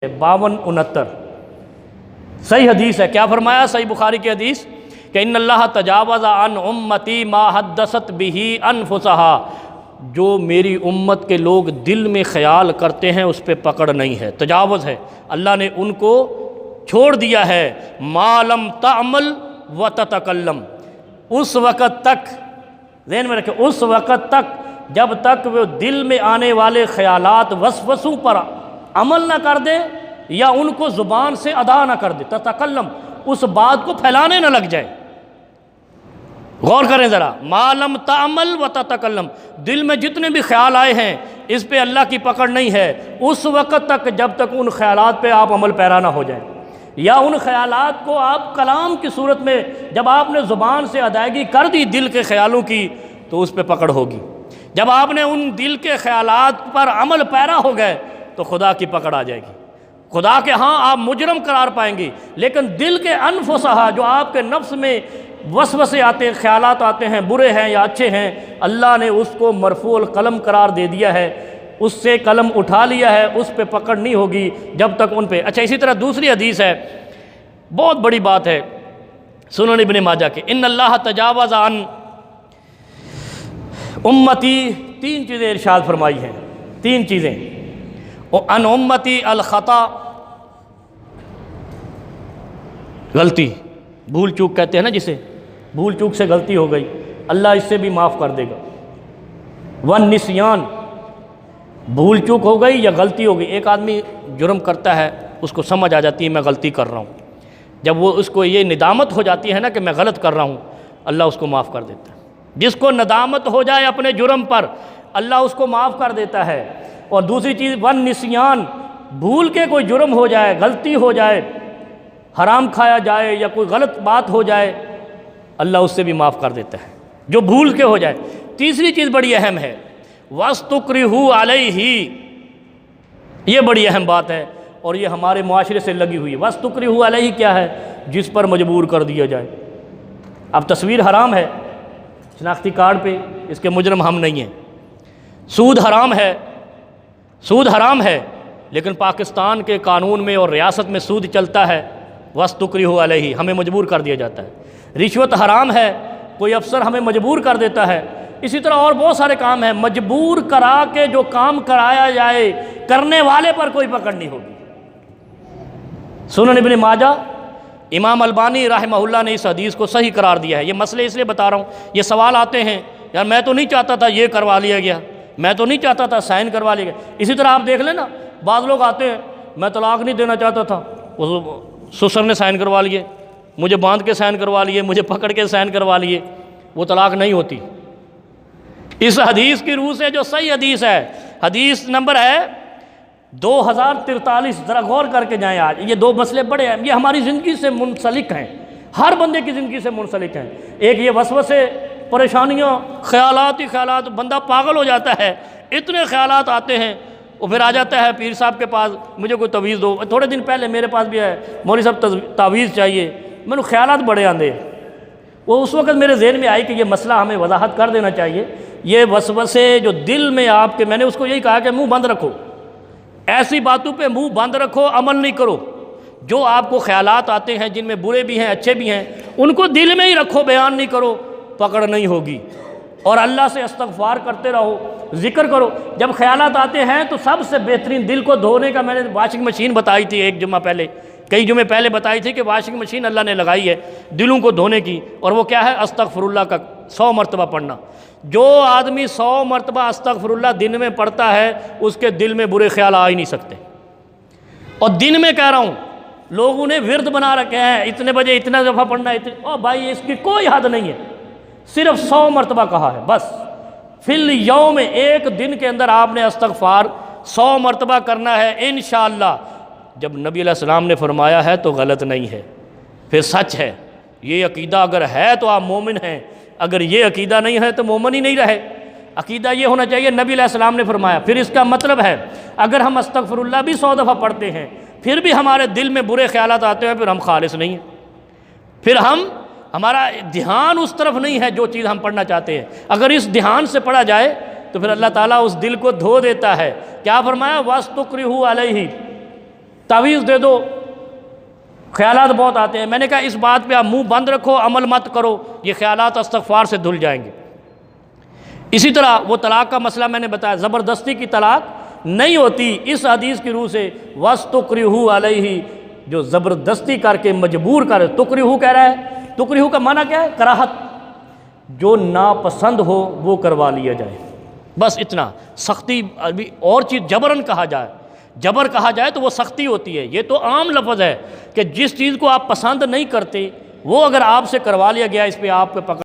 52-69 صحیح حدیث ہے. کیا فرمایا صحیح بخاری کی حدیث کہ ان اللہ تجاوز عن امتی ما حدثت به انفسها، جو میری امت کے لوگ دل میں خیال کرتے ہیں اس پہ پکڑ نہیں ہے، تجاوز ہے. اللہ نے ان کو چھوڑ دیا ہے ما لم تعمل وتتکلم، اس وقت تک ذہن میں رکھیں، اس وقت تک جب تک وہ دل میں آنے والے خیالات وسوسوں پر عمل نہ کر دے یا ان کو زبان سے ادا نہ کر دے، تتکلم، اس بات کو پھیلانے نہ لگ جائے. غور کریں ذرا، ما لم تعمل وتتکلم، دل میں جتنے بھی خیال آئے ہیں اس پہ اللہ کی پکڑ نہیں ہے اس وقت تک جب تک ان خیالات پہ آپ عمل پیرا نہ ہو جائیں، یا ان خیالات کو آپ کلام کی صورت میں جب آپ نے زبان سے ادائیگی کر دی دل کے خیالوں کی تو اس پہ پکڑ ہوگی. جب آپ نے ان دل کے خیالات پر عمل پیرا ہو گئے تو خدا کی پکڑ آ جائے گی، خدا کے ہاں آپ مجرم قرار پائیں گے. لیکن دل کے انفسہا، جو آپ کے نفس میں وسوسے آتے ہیں، خیالات آتے ہیں، برے ہیں یا اچھے ہیں، اللہ نے اس کو مرفوع القلم قرار دے دیا ہے، اس سے قلم اٹھا لیا ہے، اس پہ پکڑ نہیں ہوگی جب تک ان پہ. اچھا، اسی طرح دوسری حدیث ہے، بہت بڑی بات ہے، سنن ابن ماجہ کے، ان اللہ تجاوز عن امتی، تین چیزیں ارشاد فرمائی ہیں، تین چیزیں. ان امتی الخطا، غلطی، بھول چوک کہتے ہیں نا جسے، بھول چوک سے غلطی ہو گئی، اللہ اس سے بھی معاف کر دے گا. والنسیان، بھول چوک ہو گئی یا غلطی ہو گئی. ایک آدمی جرم کرتا ہے، اس کو سمجھ آ جاتی ہے میں غلطی کر رہا ہوں، جب وہ اس کو یہ ندامت ہو جاتی ہے نا کہ میں غلط کر رہا ہوں، اللہ اس کو معاف کر دیتا ہے. جس کو ندامت ہو جائے اپنے جرم پر، اللہ اس کو معاف کر دیتا ہے. اور دوسری چیز والنسیان، بھول کے کوئی جرم ہو جائے، غلطی ہو جائے، حرام کھایا جائے یا کوئی غلط بات ہو جائے، اللہ اس سے بھی معاف کر دیتا ہے جو بھول کے ہو جائے. تیسری چیز بڑی اہم ہے، وَاسْتُكْرِهُ عَلَيْهِ، یہ بڑی اہم بات ہے اور یہ ہمارے معاشرے سے لگی ہوئی ہے. وَاسْتُكْرِهُ عَلَيْهِ کیا ہے؟ جس پر مجبور کر دیا جائے. اب تصویر حرام ہے شناختی کارڈ پہ، اس کے مجرم ہم نہیں ہیں. سود حرام ہے، سود حرام ہے، لیکن پاکستان کے قانون میں اور ریاست میں سود چلتا ہے. وَاسْتُكْرِهُ عَلَيْهِ، ہمیں مجبور کر دیا جاتا ہے. رشوت حرام ہے، کوئی افسر ہمیں مجبور کر دیتا ہے. اسی طرح اور بہت سارے کام ہیں، مجبور کرا کے جو کام کرایا جائے کرنے والے پر کوئی پکڑ نہیں ہوگی. سنن ابن ماجہ، امام البانی رحمہ اللہ نے اس حدیث کو صحیح قرار دیا ہے. یہ مسئلے اس لیے بتا رہا ہوں، یہ سوال آتے ہیں یار میں تو نہیں چاہتا تھا یہ کروا لیا گیا، میں تو نہیں چاہتا تھا سائن کروا لیا گیا. اسی طرح آپ دیکھ لیں نا، بعض لوگ آتے ہیں میں طلاق نہیں دینا چاہتا تھا، سسر نے سائن کروا لیے، مجھے باندھ کے سائن کروا لیے، مجھے پکڑ کے سائن کروا لیے، وہ طلاق نہیں ہوتی. اس حدیث کی روح سے جو صحیح حدیث ہے، حدیث نمبر ہے 2043، ذرا غور کر کے جائیں. آج یہ دو مسئلے بڑے ہیں، یہ ہماری زندگی سے منسلک ہیں، ہر بندے کی زندگی سے منسلک ہیں. ایک یہ وسوسے، پریشانیاں، خیالات ہی خیالات، بندہ پاگل ہو جاتا ہے، اتنے خیالات آتے ہیں. وہ پھر آ جاتا ہے پیر صاحب کے پاس، مجھے کوئی تعویذ دو. تھوڑے دن پہلے میرے پاس بھی ہے، مولوی صاحب تعویذ چاہیے. میں نے خیالات بڑے آندے، وہ اس وقت میرے ذہن میں آئی کہ یہ مسئلہ ہمیں وضاحت کر دینا چاہیے. یہ وسوسے جو دل میں آپ کے، میں نے اس کو یہی کہا کہ منہ بند رکھو، ایسی باتوں پہ منہ بند رکھو، عمل نہیں کرو. جو آپ کو خیالات آتے ہیں جن میں برے بھی ہیں اچھے بھی ہیں، ان کو دل میں ہی رکھو، بیان نہیں کرو، پکڑ نہیں ہوگی. اور اللہ سے استغفار کرتے رہو، ذکر کرو. جب خیالات آتے ہیں تو سب سے بہترین دل کو دھونے کا، میں نے واشنگ مشین بتائی تھی ایک جمعہ پہلے، کئی جمعے پہلے بتائی تھی کہ واشنگ مشین اللہ نے لگائی ہے دلوں کو دھونے کی، اور وہ کیا ہے؟ استغفر اللہ کا 100 مرتبہ پڑھنا. جو آدمی 100 مرتبہ استغفر اللہ دن میں پڑھتا ہے اس کے دل میں برے خیال آ ہی نہیں سکتے. اور دن میں کہہ رہا ہوں، لوگوں نے ورد بنا رکھے ہیں، اتنے بجے اتنا دفعہ پڑھنا ہے، او بھائی اس کی کوئی حد نہیں ہے، صرف 100 مرتبہ کہا ہے بس. فی الیوم، ایک دن کے اندر آپ نے استغفار 100 مرتبہ کرنا ہے انشاءاللہ. جب نبی علیہ السلام نے فرمایا ہے تو غلط نہیں ہے، پھر سچ ہے. یہ عقیدہ اگر ہے تو آپ مومن ہیں، اگر یہ عقیدہ نہیں ہے تو مومن ہی نہیں رہے. عقیدہ یہ ہونا چاہیے نبی علیہ السلام نے فرمایا. پھر اس کا مطلب ہے اگر ہم استغفر اللہ بھی 100 دفعہ پڑھتے ہیں پھر بھی ہمارے دل میں برے خیالات آتے ہیں، پھر ہم خالص نہیں ہیں، پھر ہمارا دھیان اس طرف نہیں ہے جو چیز ہم پڑھنا چاہتے ہیں. اگر اس دھیان سے پڑھا جائے تو پھر اللہ تعالیٰ اس دل کو دھو دیتا ہے. کیا فرمایا؟ وَاسْتُكْرِهُ عَلَيْهِ، تعویذ دے دو، خیالات بہت آتے ہیں۔ میں نے کہا اس بات پہ آپ منہ بند رکھو، عمل مت کرو، یہ خیالات استغفار سے دھل جائیں گے۔ اسی طرح وہ طلاق کا مسئلہ میں نے بتایا، زبردستی کی طلاق نہیں ہوتی اس حدیث کی روح سے، وَاسْتُكْرِهُ عَلَيْهِ، جو زبردستی کر کے مجبور کر، تکرہو کہہ رہا ہے، تکرہو کا معنی کیا ہے؟ کراہت، جو ناپسند ہو وہ کروا لیا جائے، بس اتنا۔ سختی ابھی اور چیز جبرن کہا جائے، جبر کہا جائے تو وہ سختی ہوتی ہے، یہ تو عام لفظ ہے کہ جس چیز کو آپ پسند نہیں کرتے وہ اگر آپ سے کروا لیا گیا، اس پہ آپ پہ پکڑ